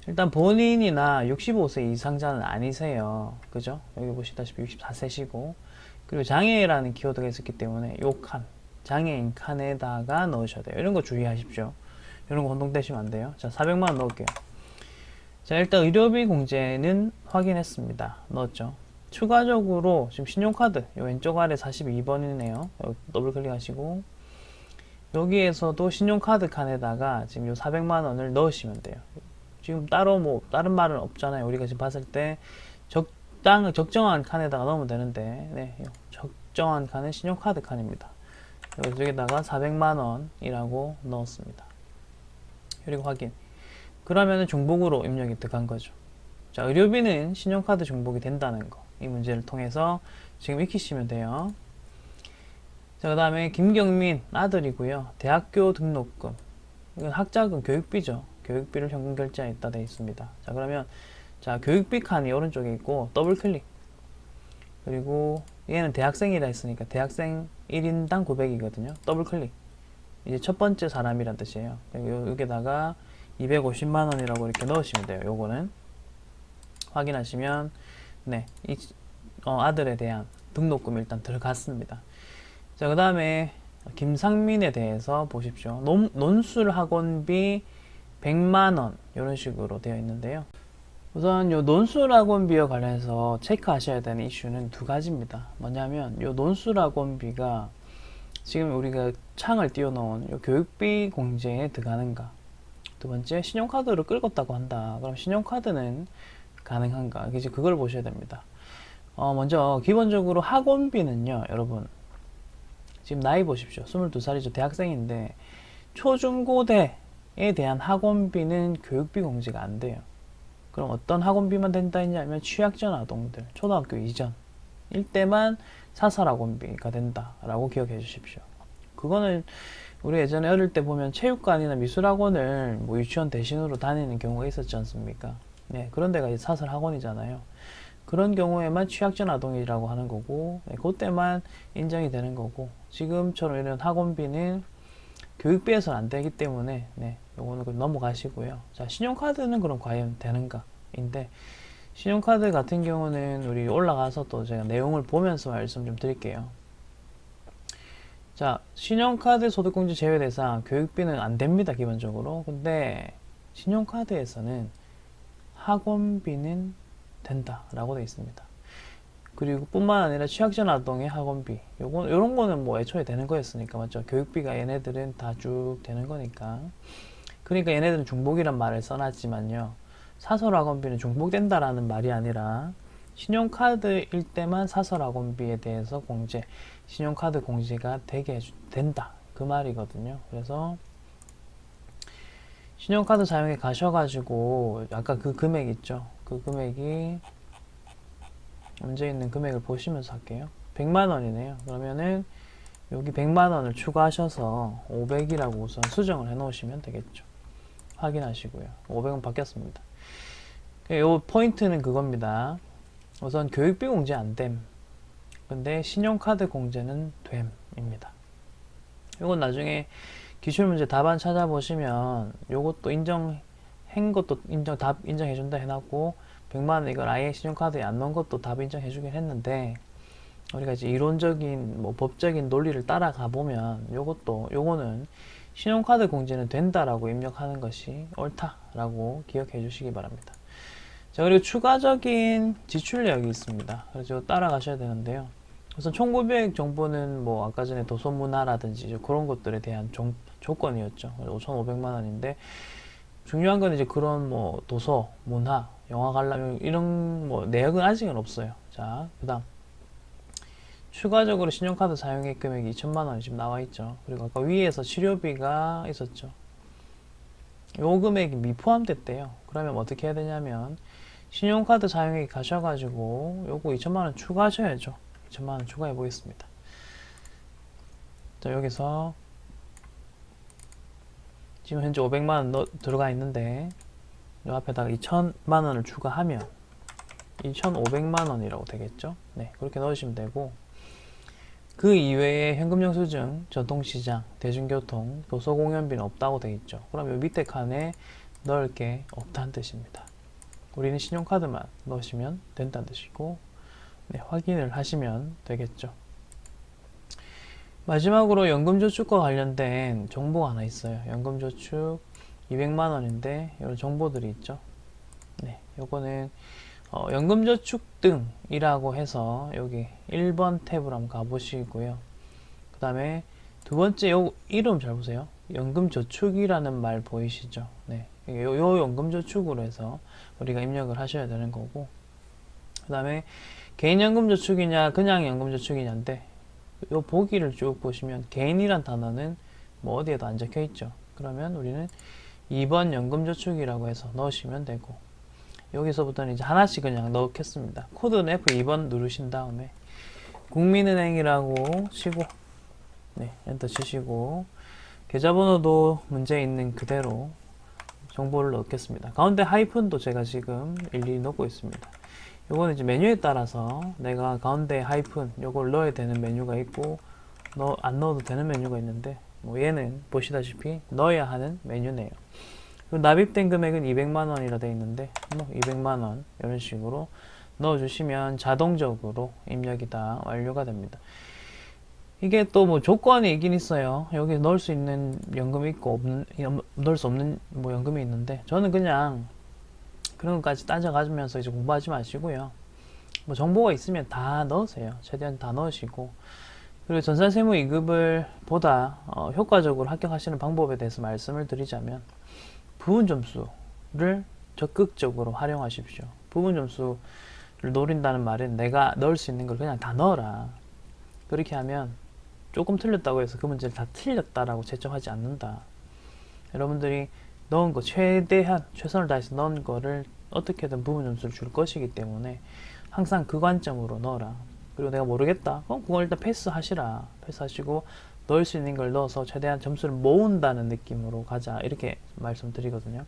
Speaker 1: 일단 본인이나 65세 이상자는 아니세요. 그죠? 여기 보시다시피 64세시고 그리고 장애라는 키워드가 있었기 때문에 요 칸, 장애인 칸에다가 넣으셔야 돼요. 이런 거 주의하십시오. 이런 거 혼동되시면 안 돼요. 자, 400만원 넣을게요. 자, 일단 의료비 공제는 확인했습니다. 넣었죠? 추가적으로 지금 신용카드 요 왼쪽 아래 42번이네요. 더블 클릭하시고 여기에서도 신용카드 칸에다가 지금 요 400만원을 넣으시면 돼요. 지금 따로 뭐 다른 말은 없잖아요. 우리가 지금 봤을 때 적정한 칸에다가 넣으면 되는데 네, 적정한 칸은 신용카드 칸입니다. 여기다가 400만원이라고 넣었습니다. 그리고 확인. 그러면은 중복으로 입력이 들어간 거죠. 자, 의료비는 신용카드 중복이 된다는 거. 이 문제를 통해서 지금 익히시면 돼요. 자, 그 다음에 김경민 아들이고요. 대학교 등록금. 이건 학자금 교육비죠. 교육비를 현금 결제하였다 되어 있습니다. 자, 그러면 자, 교육비 칸이 오른쪽에 있고 더블 클릭. 그리고 얘는 대학생이라 했으니까 대학생 1인당 900이거든요. 더블 클릭. 이제 첫 번째 사람이란 뜻이에요. 여기다가 250만원이라고 이렇게 넣으시면 돼요. 요거는 확인하시면 네, 아들에 대한 등록금이 일단 들어갔습니다. 자, 그 다음에 김상민에 대해서 보십시오. 논술 학원비 100만원 이런 식으로 되어 있는데요. 우선 요 논술 학원비와 관련해서 체크하셔야 되는 이슈는 두 가지입니다. 뭐냐면 요 논술 학원비가 지금 우리가 창을 띄워놓은 요 교육비 공제에 들어가는가. 두 번째, 신용카드를 끌었다고 한다. 그럼 신용카드는 가능한가. 이제 그걸 보셔야 됩니다. 먼저 기본적으로 학원비는요, 여러분 지금 나이 보십시오. 22살이죠. 대학생인데 초중고대에 대한 학원비는 교육비 공제가 안 돼요. 그럼 어떤 학원비만 된다 했냐면 취약전 아동들, 초등학교 이전 일때만 사설 학원비가 된다라고 기억해 주십시오. 그거는 우리 예전에 어릴 때 보면 체육관이나 미술학원을 뭐 유치원 대신으로 다니는 경우가 있었지 않습니까? 네, 그런 데가 사설 학원이잖아요. 그런 경우에만 취약전 아동이라고 하는 거고, 네, 그때만 인정이 되는 거고, 지금처럼 이런 학원비는 교육비에서는 안 되기 때문에, 네, 요거는 넘어가시고요. 자, 신용카드는 그럼 과연 되는가? 인데, 신용카드 같은 경우는 우리 올라가서 또 제가 내용을 보면서 말씀 좀 드릴게요. 자, 신용카드 소득공제 제외 대상 교육비는 안 됩니다, 기본적으로. 근데 신용카드에서는 학원비는 된다라고 되어 있습니다. 그리고 뿐만 아니라 취약전 아동의 학원비, 요런 거는 뭐 애초에 되는 거였으니까, 맞죠? 교육비가 얘네들은 다 쭉 되는 거니까. 그러니까 얘네들은 중복이란 말을 써놨지만요, 사설 학원비는 중복된다라는 말이 아니라 신용카드일 때만 사설학원비에 대해서 공제, 신용카드 공제가 된다. 그 말이거든요. 그래서 신용카드 사용에 가셔가지고 아까 그 금액 있죠. 그 금액이 문제 있는 금액을 보시면서 할게요. 100만원이네요. 그러면은 여기 100만원을 추가하셔서 500이라고 우선 수정을 해 놓으시면 되겠죠. 확인하시고요. 500원 바뀌었습니다. 요 포인트는 그겁니다. 우선 교육비 공제 안 됨. 근데 신용카드 공제는 됨입니다. 요건 나중에 기출문제 답안 찾아보시면 요것도 인정한 것도 답 인정해준다 해놨고 100만원 이걸 아예 신용카드에 안 넣은 것도 답 인정해주긴 했는데 우리가 이제 이론적인 뭐 법적인 논리를 따라가 보면 요거는 신용카드 공제는 된다라고 입력하는 것이 옳다라고 기억해 주시기 바랍니다. 자, 그리고 추가적인 지출 내역이 있습니다. 그래서 따라가셔야 되는데요. 우선 총구비액 정보는 뭐 아까 전에 도서문화라든지 그런 것들에 대한 조건이었죠. 5,500만원인데 중요한 건 이제 그런 뭐 도서, 문화, 영화 관람 이런 뭐 내역은 아직은 없어요. 자, 그다음 추가적으로 신용카드 사용액 금액이 2천만원이 지금 나와 있죠. 그리고 아까 위에서 치료비가 있었죠. 요 금액이 미포함됐대요. 그러면 어떻게 해야 되냐면 신용카드 사용액 가셔가지고 요거 2천만원 추가하셔야죠. 2천만원 추가해 보겠습니다. 자, 여기서 지금 현재 500만원 들어가 있는데 요 앞에다가 2천만원을 추가하면 2,500만원이라고 되겠죠. 네, 그렇게 넣으시면 되고 그 이외에 현금영수증, 전통시장, 대중교통, 도서공연비는 없다고 되어 있죠. 그럼 요 밑에 칸에 넣을 게 없다는 뜻입니다. 우리는 신용카드만 넣으시면 된다는 뜻이고 네, 확인을 하시면 되겠죠. 마지막으로 연금저축과 관련된 정보가 하나 있어요. 연금저축 200만원인데 이런 정보들이 있죠. 네, 요거는 연금저축 등이라고 해서 여기 1번 탭으로 한번 가보시고요. 그 다음에 두 번째 요 이름 잘 보세요. 연금저축이라는 말 보이시죠? 네, 요 연금저축으로 해서 우리가 입력을 하셔야 되는 거고 그 다음에 개인연금저축이냐 그냥 연금저축이냐인데 요 보기를 쭉 보시면 개인이란 단어는 뭐 어디에도 안 적혀 있죠. 그러면 우리는 2번 연금저축이라고 해서 넣으시면 되고 여기서부터는 이제 하나씩 그냥 넣겠습니다. 코드는 F2번 누르신 다음에 국민은행이라고 치고 네, 엔터 치시고 계좌번호도 문제 있는 그대로 정보를 넣겠습니다. 가운데 하이픈도 제가 지금 일일이 넣고 있습니다. 요거는 이제 메뉴에 따라서 내가 가운데 하이픈 요걸 넣어야 되는 메뉴가 있고 안 넣어도 되는 메뉴가 있는데 뭐 얘는 보시다시피 넣어야 하는 메뉴네요. 납입된 금액은 200만원이라 되어 있는데 뭐 200만원 이런 식으로 넣어주시면 자동적으로 입력이 다 완료가 됩니다. 이게 또 뭐 조건이 있긴 있어요. 여기 넣을 수 있는 연금이 있고 넣을 수 없는 뭐 연금이 있는데 저는 그냥 그런 것까지 따져가면서 이제 공부하지 마시고요. 뭐 정보가 있으면 다 넣으세요. 최대한 다 넣으시고 그리고 전산세무 2급을 보다 효과적으로 합격하시는 방법에 대해서 말씀을 드리자면 부분 점수를 적극적으로 활용하십시오. 부분 점수를 노린다는 말은 내가 넣을 수 있는 걸 그냥 다 넣어라. 그렇게 하면 조금 틀렸다고 해서 그 문제를 다 틀렸다라고 채점하지 않는다. 여러분들이 넣은 거 최대한 최선을 다해서 넣은 거를 어떻게든 부분 점수를 줄 것이기 때문에 항상 그 관점으로 넣어라. 그리고 내가 모르겠다. 그럼 그걸 일단 패스하시라. 패스하시고 넣을 수 있는 걸 넣어서 최대한 점수를 모은다는 느낌으로 가자. 이렇게 말씀드리거든요.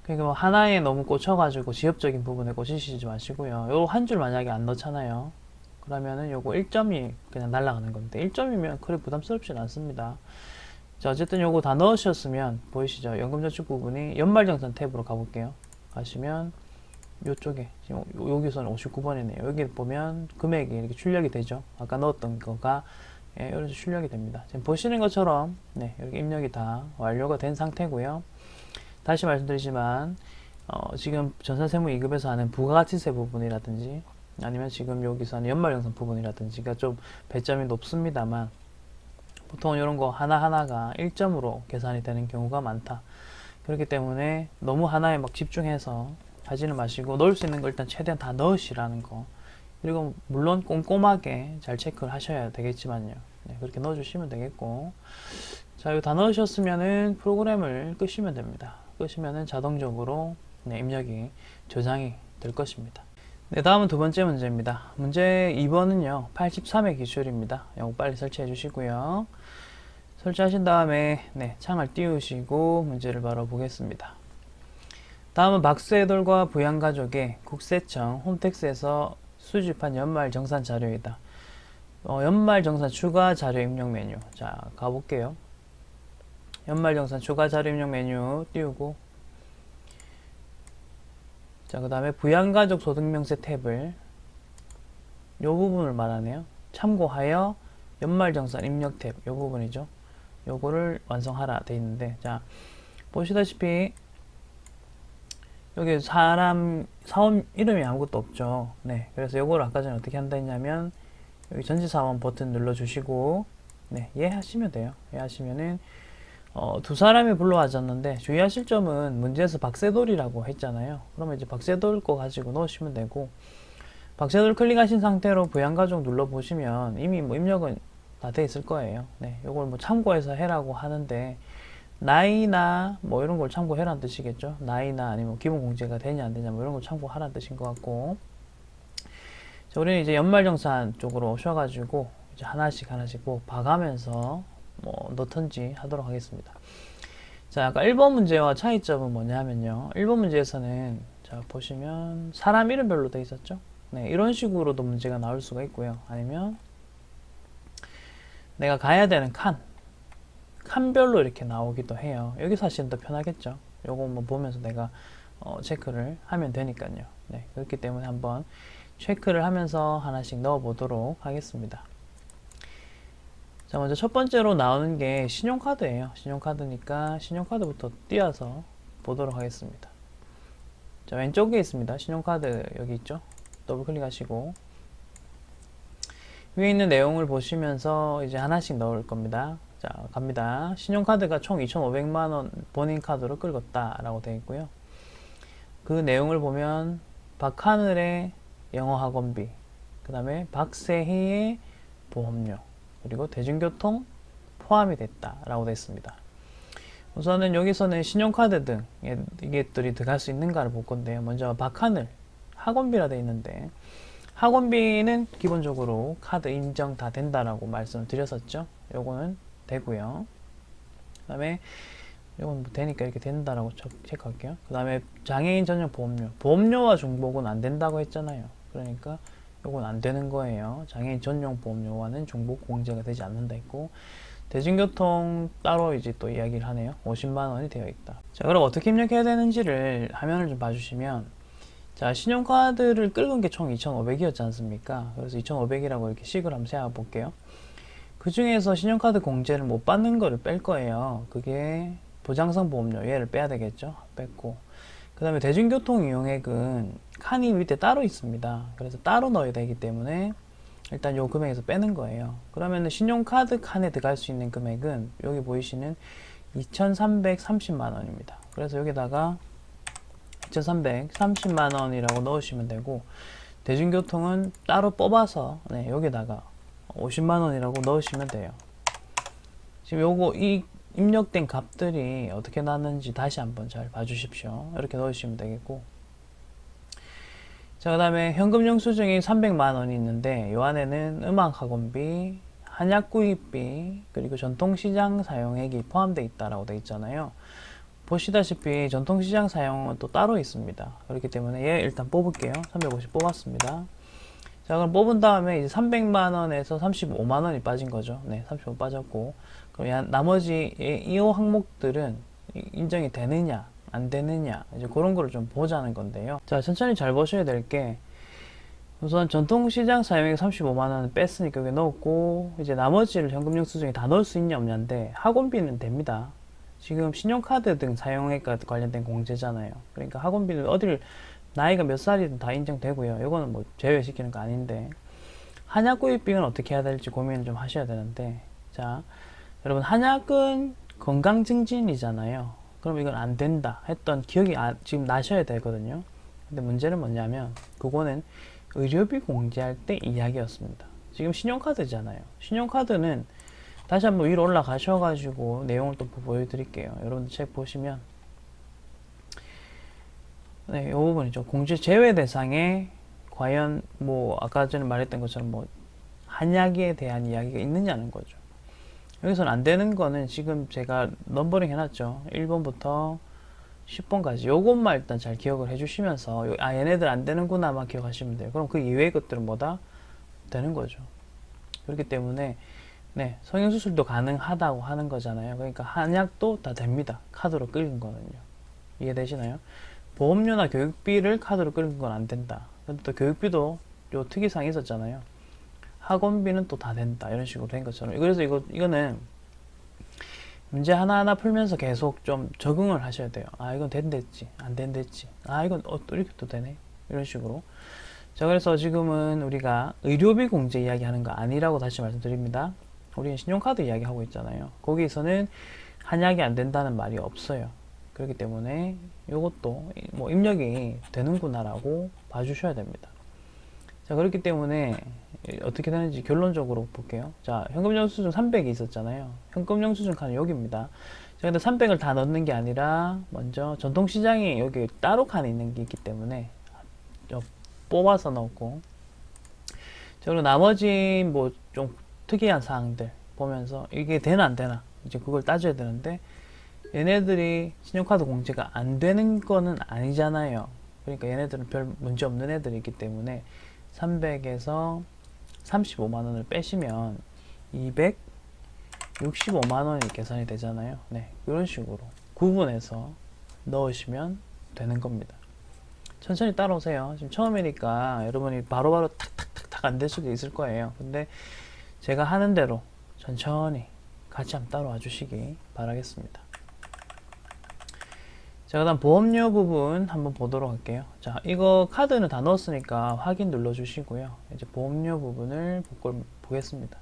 Speaker 1: 그러니까 뭐 하나에 너무 꽂혀가지고 지엽적인 부분에 꽂히시지 마시고요. 요 한 줄 만약에 안 넣잖아요. 그러면은 요거 1점이 그냥 날아가는 건데 1점이면 그래 부담스럽진 않습니다. 자, 어쨌든 요거 다 넣으셨으면 보이시죠? 연금저축 부분이 연말정산 탭으로 가볼게요. 가시면 요쪽에 지금 여기서는 59번이네요. 여기 보면 금액이 이렇게 출력이 되죠. 아까 넣었던 거가 예, 이렇게 출력이 됩니다. 지금 보시는 것처럼 네, 이렇게 입력이 다 완료가 된 상태고요. 다시 말씀드리지만 지금 전산세무 2급에서 하는 부가가치세 부분이라든지 아니면 지금 여기서 하는 연말정산 부분이라든지가 좀 배점이 높습니다만 보통 이런 거 하나하나가 1점으로 계산이 되는 경우가 많다. 그렇기 때문에 너무 하나에 막 집중해서 하지는 마시고 넣을 수 있는 거 일단 최대한 다 넣으시라는 거. 그리고 물론 꼼꼼하게 잘 체크를 하셔야 되겠지만요. 네, 그렇게 넣어주시면 되겠고. 자, 이거 다 넣으셨으면은 프로그램을 끄시면 됩니다. 끄시면은 자동적으로 네, 입력이 저장이 될 것입니다. 네, 다음은 두 번째 문제입니다. 문제 2번은요, 83의 기출입니다. 이거 빨리 설치해 주시고요. 설치하신 다음에 네, 창을 띄우시고 문제를 바로 보겠습니다. 다음은 박수애돌과 부양가족의 국세청 홈택스에서 수집한 연말정산 자료이다. 연말정산 추가 자료 입력 메뉴. 자, 가볼게요. 연말정산 추가 자료 입력 메뉴 띄우고, 자, 그 다음에 부양가족 소득명세 탭을 요 부분을 말하네요. 참고하여 연말정산 입력 탭 요 부분이죠. 요거를 완성하라 돼 있는데, 자, 보시다시피 여기 사람 사원 이름이 아무것도 없죠. 네, 그래서 요거를 아까 전에 어떻게 한다 했냐면 여기 전지사원 버튼 눌러주시고 네, 이해하시면 돼요. 이해하시면은 두 사람이 불러와졌는데 주의하실 점은 문제에서 박세돌이라고 했잖아요. 그러면 이제 박세돌 거 가지고 넣으시면 되고, 박세돌 클릭하신 상태로 부양가족 눌러보시면 이미 뭐 입력은 다 돼 있을 거예요. 네, 요걸 뭐 참고해서 해라고 하는데 나이나 뭐 이런 걸 참고해라는 뜻이겠죠. 나이나 아니면 기본 공제가 되냐 안 되냐 뭐 이런 걸 참고하라는 뜻인 것 같고, 자, 우리는 이제 연말정산 쪽으로 오셔가지고 이제 하나씩 뭐 봐가면서 뭐 넣던지 하도록 하겠습니다. 자, 아까 1번 문제와 차이점은 뭐냐 하면요, 1번 문제에서는 자 보시면 사람 이름별로 돼 있었죠. 네, 이런 식으로도 문제가 나올 수가 있고요. 아니면 내가 가야 되는 칸별로 이렇게 나오기도 해요. 여기서 하시면 더 편하겠죠. 요거 뭐 보면서 내가 체크를 하면 되니까요. 네, 그렇기 때문에 한번 체크를 하면서 하나씩 넣어 보도록 하겠습니다. 자, 먼저 첫 번째로 나오는 게 신용카드예요. 신용카드니까 신용카드부터 띄어서 보도록 하겠습니다. 자, 왼쪽에 있습니다. 신용카드 여기 있죠. 더블 클릭하시고 위에 있는 내용을 보시면서 이제 하나씩 넣을 겁니다. 자, 갑니다. 신용카드가 총 2,500만원 본인 카드로 끌었다 라고 되어 있고요. 그 내용을 보면 박하늘의 영어 학원비, 그 다음에 박세희의 보험료, 그리고 대중교통 포함이 됐다 라고 되어 있습니다. 우선은 여기서는 신용카드 등 이게들이 들어갈 수 있는가를 볼 건데요. 먼저 박하늘 학원비라 되어 있는데, 학원비는 기본적으로 카드 인정 다 된다라고 말씀을 드렸었죠. 요거는 되고요. 그 다음에 요건 뭐 되니까 이렇게 된다라고 체크할게요. 그 다음에 장애인 전용 보험료와 중복은 안 된다고 했잖아요. 그러니까 요건 안 되는 거예요. 장애인 전용 보험료와는 중복 공제가 되지 않는다 했고, 대중교통 따로 이제 또 이야기를 하네요. 50만원이 되어 있다. 자, 그럼 어떻게 입력해야 되는지를 화면을 좀 봐주시면, 자, 신용카드를 끌은 게 총 2,500이었지 않습니까? 그래서 2,500이라고 이렇게 식을 한번 세워 볼게요. 그 중에서 신용카드 공제를 못 받는 거를 뺄 거예요. 그게 보장성 보험료, 얘를 빼야 되겠죠? 뺐고, 그 다음에 대중교통 이용액은 칸이 밑에 따로 있습니다. 그래서 따로 넣어야 되기 때문에 일단 요 금액에서 빼는 거예요. 그러면 신용카드 칸에 들어갈 수 있는 금액은 여기 보이시는 2,330만원입니다. 그래서 여기다가 2,330만원이라고 넣으시면 되고, 대중교통은 따로 뽑아서 네, 여기다가 50만원이라고 넣으시면 돼요. 지금 요거 이 입력된 값들이 어떻게 나왔는지 다시 한번 잘 봐주십시오. 이렇게 넣으시면 되겠고, 자, 그 다음에 현금 영수증이 300만원이 있는데 요 안에는 음악학원비, 한약구입비, 그리고 전통시장 사용액이 포함되어 있다라고 되어 있잖아요. 보시다시피 전통시장 사용은 또 따로 있습니다. 그렇기 때문에 얘 일단 뽑을게요. 350 뽑았습니다. 자, 그럼 뽑은 다음에 이제 300만원에서 35만원이 빠진 거죠. 네, 35 빠졌고, 그럼 나머지 이 항목들은 인정이 되느냐 안 되느냐, 이제 그런 거를 좀 보자는 건데요. 자, 천천히 잘 보셔야 될 게, 우선 전통시장 사용액 35만원을 뺐으니까 여기 넣었고, 이제 나머지를 현금 영수증에 다 넣을 수 있냐 없냐인데, 학원비는 됩니다. 지금 신용카드 등 사용액과 관련된 공제잖아요. 그러니까 학원비는 어딜 나이가 몇 살이든 다 인정되고요. 이거는 뭐 제외시키는 거 아닌데, 한약구입비는 어떻게 해야 될지 고민을 좀 하셔야 되는데, 자, 여러분, 한약은 건강증진이잖아요. 그럼 이건 안 된다 했던 기억이 지금 나셔야 되거든요. 근데 문제는 뭐냐면 그거는 의료비 공제할 때 이야기였습니다. 지금 신용카드잖아요. 신용카드는 다시 한번 위로 올라가셔가지고 내용을 또 보여드릴게요. 여러분들 책 보시면 네, 이 부분이죠. 공제 제외 대상에 과연 뭐 아까 전에 말했던 것처럼 뭐 한약에 대한 이야기가 있느냐는 거죠. 여기서는 안 되는 거는 지금 제가 넘버링 해놨죠. 1번부터 10번까지 요것만 일단 잘 기억을 해주시면서 얘네들 안 되는구나만 기억하시면 돼요. 그럼 그 이외의 것들은 뭐다? 되는 거죠. 그렇기 때문에 네, 성형수술도 가능하다고 하는 거잖아요. 그러니까 한약도 다 됩니다. 카드로 끌린 거는요. 이해되시나요? 보험료나 교육비를 카드로 끌린 건 안 된다. 근데 또 교육비도 요 특이사항이 있었잖아요. 학원비는 또 다 된다. 이런 식으로 된 것처럼. 그래서 이거는 문제 하나하나 풀면서 계속 좀 적응을 하셔야 돼요. 아, 이건 된댔지. 안 된댔지. 아, 이건 또 이렇게 또 되네. 이런 식으로. 자, 그래서 지금은 우리가 의료비 공제 이야기 하는 거 아니라고 다시 말씀드립니다. 우리는 신용카드 이야기 하고 있잖아요. 거기서는 한약이 안 된다는 말이 없어요. 그렇기 때문에 이것도 뭐 입력이 되는구나라고 봐주셔야 됩니다. 자, 그렇기 때문에 어떻게 되는지 결론적으로 볼게요. 자, 현금 영수증 300이 있었잖아요. 현금 영수증 칸은 여기입니다. 자, 근데 300을 다 넣는 게 아니라 먼저 전통시장이 여기 따로 칸에 있는 게 있기 때문에 뽑아서 넣고, 자, 그리고 나머지 뭐 좀 특이한 사항들 보면서 이게 되나 안 되나 이제 그걸 따져야 되는데, 얘네들이 신용카드 공제가 안 되는 거는 아니잖아요. 그러니까 얘네들은 별 문제 없는 애들이기 때문에 300에서 35만원을 빼시면 265만원이 계산이 되잖아요. 네, 이런 식으로 구분해서 넣으시면 되는 겁니다. 천천히 따라오세요. 지금 처음이니까 여러분이 바로바로 탁탁탁탁 안 될 수도 있을 거예요. 근데 제가 하는 대로 천천히 같이 한번 따라와 주시기 바라겠습니다. 자, 그 다음 보험료 부분 한번 보도록 할게요. 자, 이거 카드는 다 넣었으니까 확인 눌러 주시고요. 이제 보험료 부분을 보겠습니다.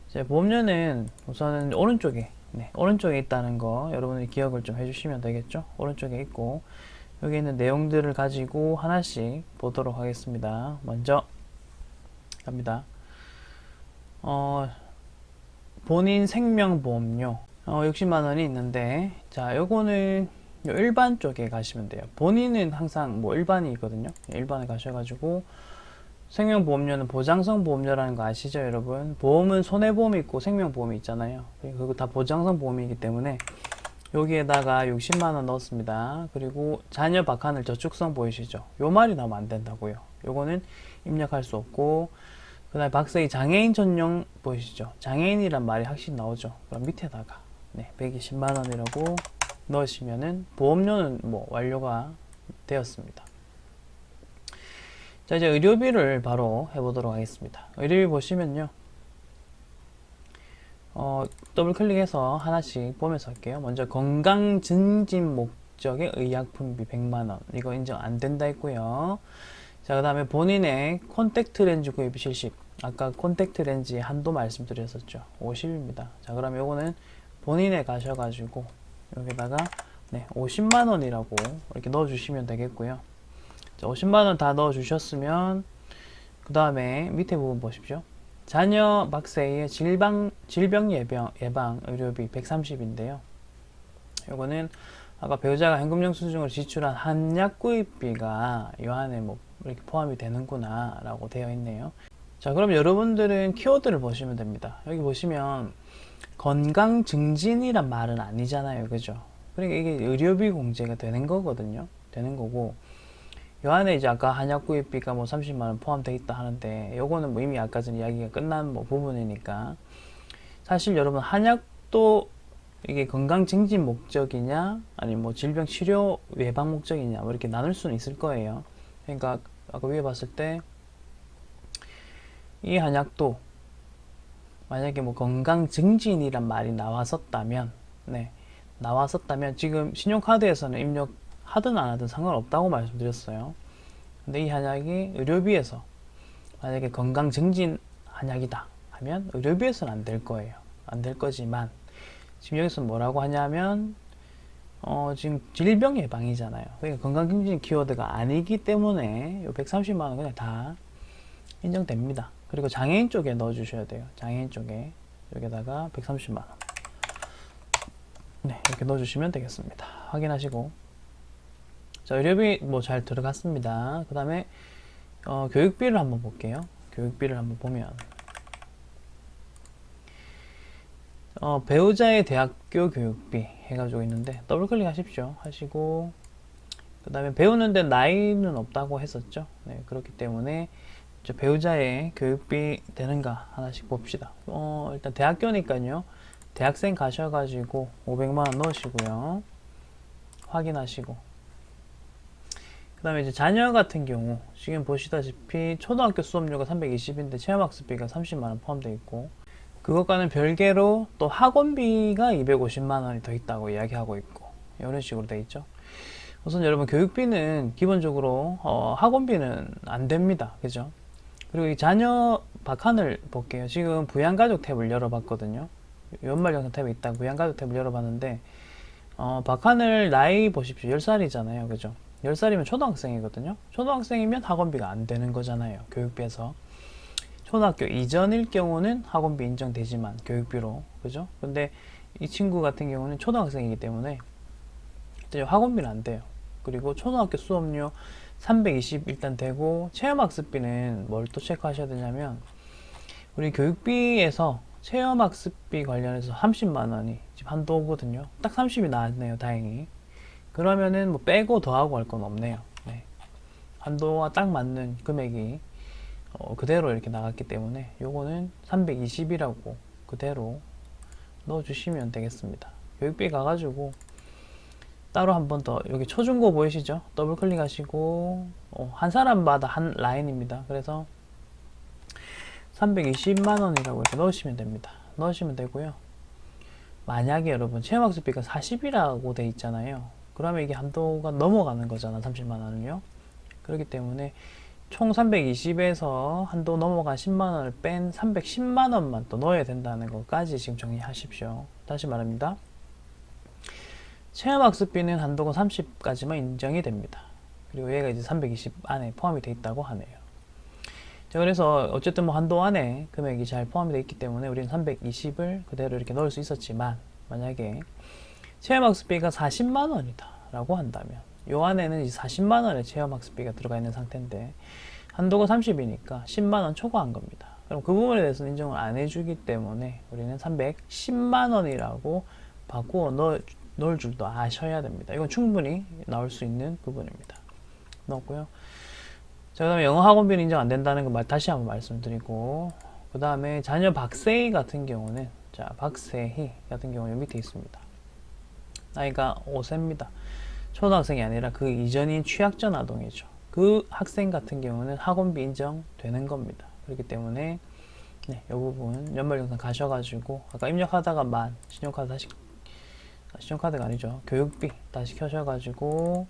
Speaker 1: 자, 보험료는 우선은 오른쪽에, 네, 오른쪽에 있다는 거 여러분이 기억을 좀 해주시면 되겠죠? 오른쪽에 있고, 여기 있는 내용들을 가지고 하나씩 보도록 하겠습니다. 먼저 갑니다. 본인 생명보험료 60만원이 있는데, 자, 요거는 일반 쪽에 가시면 돼요. 본인은 항상 뭐 일반이거든요. 일반에 가셔가지고 생명보험료는 보장성 보험료라는 거 아시죠, 여러분? 보험은 손해보험이 있고 생명보험이 있잖아요. 그거 다 보장성 보험이기 때문에 여기에다가 60만원 넣었습니다. 그리고 자녀 박하늘 저축성 보이시죠? 요 말이 나오면 안 된다고요. 요거는 입력할 수 없고, 그 다음에 박스의 장애인 전용 보이시죠? 장애인이란 말이 확실히 나오죠. 그럼 밑에다가 120만원이라고 넣으시면은 보험료는 뭐 완료가 되었습니다. 자, 이제 의료비를 바로 해보도록 하겠습니다. 의료비 보시면요, 더블 클릭해서 하나씩 보면서 할게요. 먼저 건강 증진 목적의 의약품비 100만원, 이거 인정 안 된다 했고요. 자, 그 다음에 본인의 콘택트 렌즈 구입 실시, 아까 콘택트 렌즈 한도 말씀드렸었죠. 50입니다. 자, 그럼 요거는 본인에 가셔가지고 여기다가 50만원이라고 이렇게 넣어주시면 되겠고요. 자, 50만원 다 넣어주셨으면 그 다음에 밑에 부분 보십시오. 자녀 박세의 질병 예방 의료비 130인데요. 요거는 아까 배우자가 현금 영수증으로 지출한 한약 구입비가 이 안에 뭐 이렇게 포함이 되는구나 라고 되어 있네요. 자, 그럼 여러분들은 키워드를 보시면 됩니다. 여기 보시면 건강 증진이란 말은 아니잖아요, 그죠? 그러니까 이게 의료비 공제가 되는 거거든요. 되는 거고, 요 안에 이제 아까 한약 구입비가 뭐 30만원 포함되어 있다 하는데, 요거는 뭐 이미 아까 전 이야기가 끝난 뭐 부분이니까, 사실 여러분 한약도 이게 건강 증진 목적이냐 아니면 뭐 질병 치료 예방 목적이냐 뭐 이렇게 나눌 수는 있을 거예요. 그러니까 아까 위에 봤을 때 이 한약도 만약에 뭐 건강 증진이란 말이 나왔었다면, 나왔었다면 지금 신용카드에서는 입력 하든 안 하든 상관없다고 말씀드렸어요. 근데 이 한약이 의료비에서 만약에 건강 증진 한약이다 하면 의료비에서는 안 될 거예요. 안 될 거지만 지금 여기서 뭐라고 하냐면 지금 질병 예방이잖아요. 그러니까 건강검진 키워드가 아니기 때문에 요 130만 원 그냥 다 인정됩니다. 그리고 장애인 쪽에 넣어주셔야 돼요. 장애인 쪽에 여기다가 130만 원. 네, 이렇게 넣어주시면 되겠습니다. 확인하시고. 자, 의료비 뭐 잘 들어갔습니다. 그 다음에 교육비를 한번 볼게요. 교육비를 한번 보면 배우자의 대학교 교육비 해가지고 있는데 더블 클릭 하십시오. 하시고 그 다음에 배우는데 나이는 없다고 했었죠. 네, 그렇기 때문에 배우자의 교육비 되는가 하나씩 봅시다. 일단 대학교니까요. 대학생 가셔가지고 500만원 넣으시고요. 확인하시고 그 다음에 이제 자녀 같은 경우 지금 보시다시피 초등학교 수업료가 320인데 체험학습비가 30만원 포함되어 있고 그것과는 별개로 또 학원비가 250만원이 더 있다고 이야기하고 있고 이런 식으로 되어 있죠. 우선 여러분 교육비는 기본적으로 학원비는 안 됩니다. 그죠? 그리고 이 자녀 박한을 볼게요. 지금 부양가족 탭을 열어봤거든요. 연말정산 탭에 있다 부양가족 탭을 열어봤는데 박한을 나이 보십시오. 10살이잖아요. 그죠? 10살이면 초등학생이거든요. 초등학생이면 학원비가 안 되는 거잖아요. 교육비에서. 초등학교 이전일 경우는 학원비 인정되지만 교육비로. 그죠? 근데 이 친구 같은 경우는 초등학생이기 때문에 학원비는 안 돼요. 그리고 초등학교 수업료 320 일단 되고 체험학습비는 뭘 또 체크하셔야 되냐면 우리 교육비에서 체험학습비 관련해서 30만원이 지금 한도거든요. 딱 30이 나왔네요. 다행히. 그러면은 뭐 빼고 더하고 할 건 없네요. 네. 한도와 딱 맞는 금액이 그대로 이렇게 나갔기 때문에 요거는 320이라고 그대로 넣어주시면 되겠습니다. 교육비 가가지고 따로 한 번 더 여기 초중고 보이시죠? 더블 클릭하시고 한 사람마다 한 라인입니다. 그래서 320만원이라고 이렇게 넣으시면 됩니다. 넣으시면 되고요. 만약에 여러분 체험학습비가 40이라고 돼 있잖아요. 그러면 이게 한도가 넘어가는 거잖아. 30만원을요. 그렇기 때문에 총 320에서 한도 넘어간 10만원을 뺀 310만원만 또 넣어야 된다는 것까지 지금 정리하십시오. 다시 말합니다. 체험학습비는 한도가 30까지만 인정이 됩니다. 그리고 얘가 이제 320 안에 포함이 되어 있다고 하네요. 자, 그래서 어쨌든 뭐 한도 안에 금액이 잘 포함이 되어 있기 때문에 우리는 320을 그대로 이렇게 넣을 수 있었지만 만약에 체험학습비가 40만원이다 라고 한다면 요 안에는 이제 40만원의 체험학습비가 들어가 있는 상태인데 한도가 30이니까 10만원 초과한 겁니다. 그럼 그 부분에 대해서는 인정을 안 해주기 때문에 우리는 310만원이라고 바꾸어 넣을 줄도 아셔야 됩니다. 이건 충분히 나올 수 있는 부분입니다. 넣었고요. 자, 그 다음에 영어 학원비는 인정 안 된다는 거 다시 한번 말씀드리고 그 다음에 자녀 박세희 같은 경우는 자, 박세희 같은 경우는 밑에 있습니다. 나이가 5세입니다. 초등학생이 아니라 그 이전인 취약전 아동이죠. 그 학생 같은 경우는 학원비 인정되는 겁니다. 그렇기 때문에 네, 이 부분 연말정산 가셔가지고 아까 입력하다가 신용카드 다시 신용카드가 아니죠. 교육비 다시 켜셔가지고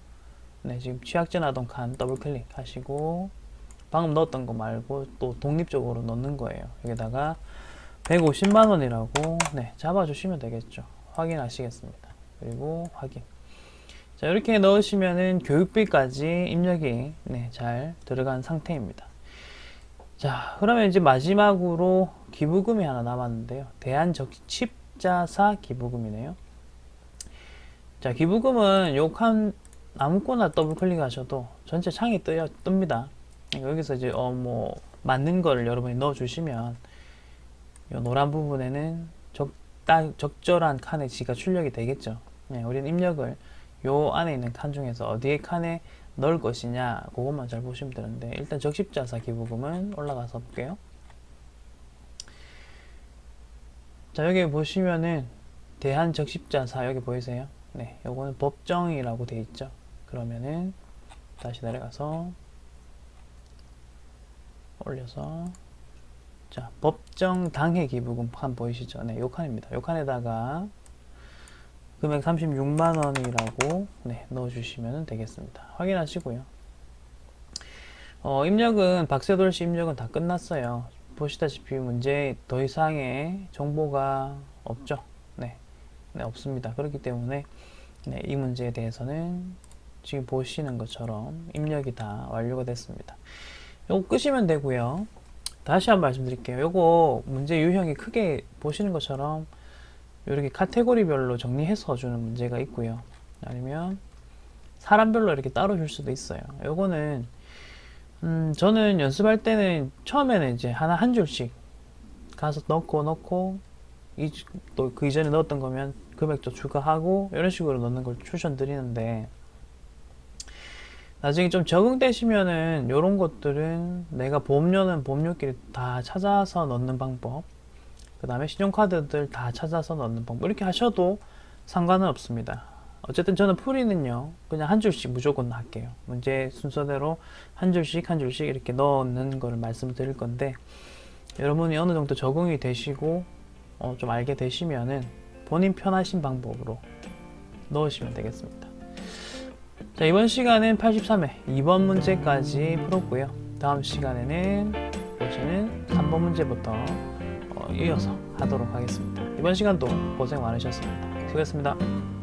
Speaker 1: 네, 지금 취약전 아동 칸 더블 클릭 하시고 방금 넣었던 거 말고 또 독립적으로 넣는 거예요. 여기다가 150만원이라고 네, 잡아주시면 되겠죠. 확인하시겠습니다. 그리고 확인. 자, 이렇게 넣으시면은 교육비까지 입력이 네, 잘 들어간 상태입니다. 자, 그러면 이제 마지막으로 기부금이 하나 남았는데요. 대한적십자사 기부금이네요. 자, 기부금은 요 칸 아무거나 더블 클릭하셔도 전체 창이 뜹니다. 여기서 이제 뭐 맞는 거를 여러분이 넣어 주시면 요 노란 부분에는 적절한 칸에 지가 출력이 되겠죠. 네, 우리는 입력을 요 안에 있는 칸 중에서 어디에 칸에 넣을 것이냐 그것만 잘 보시면 되는데 일단 적십자사 기부금은 올라가서 볼게요. 자, 여기 보시면은 대한적십자사 여기 보이세요? 네, 요거는 법정이라고 되어 있죠. 그러면은 다시 내려가서 올려서 자, 법정 당해 기부금 칸 보이시죠? 네, 요 칸입니다. 요 칸에다가 금액 36만원이라고 네, 넣어주시면 되겠습니다. 확인하시고요. 입력은 박세돌씨 입력은 다 끝났어요. 보시다시피 문제 더 이상의 정보가 없죠. 네, 없습니다. 그렇기 때문에 네, 이 문제에 대해서는 지금 보시는 것처럼 입력이 다 완료가 됐습니다. 요거 끄시면 되고요. 다시 한번 말씀드릴게요. 요거 문제 유형이 크게 보시는 것처럼 이렇게 카테고리별로 정리해서 주는 문제가 있고요. 아니면 사람별로 이렇게 따로 줄 수도 있어요. 요거는 저는 연습할 때는 처음에는 이제 하나 한 줄씩 가서 넣고 또 그 이전에 넣었던 거면 금액도 추가하고 이런 식으로 넣는 걸 추천드리는데, 나중에 좀 적응되시면은 이런 것들은 내가 보험료는 보험료끼리 다 찾아서 넣는 방법, 그 다음에 신용카드들 다 찾아서 넣는 방법, 이렇게 하셔도 상관은 없습니다. 어쨌든 저는 풀이는요 그냥 한 줄씩 무조건 할게요. 문제 순서대로 한 줄씩 이렇게 넣는 거를 말씀드릴 건데, 여러분이 어느 정도 적응이 되시고 좀 알게 되시면은 본인 편하신 방법으로 넣으시면 되겠습니다. 자, 이번 시간은 83회 2번 문제까지 풀었고요. 다음 시간에는 보시는 3번 문제부터 이어서 하도록 하겠습니다. 이번 시간도 고생 많으셨습니다. 수고했습니다.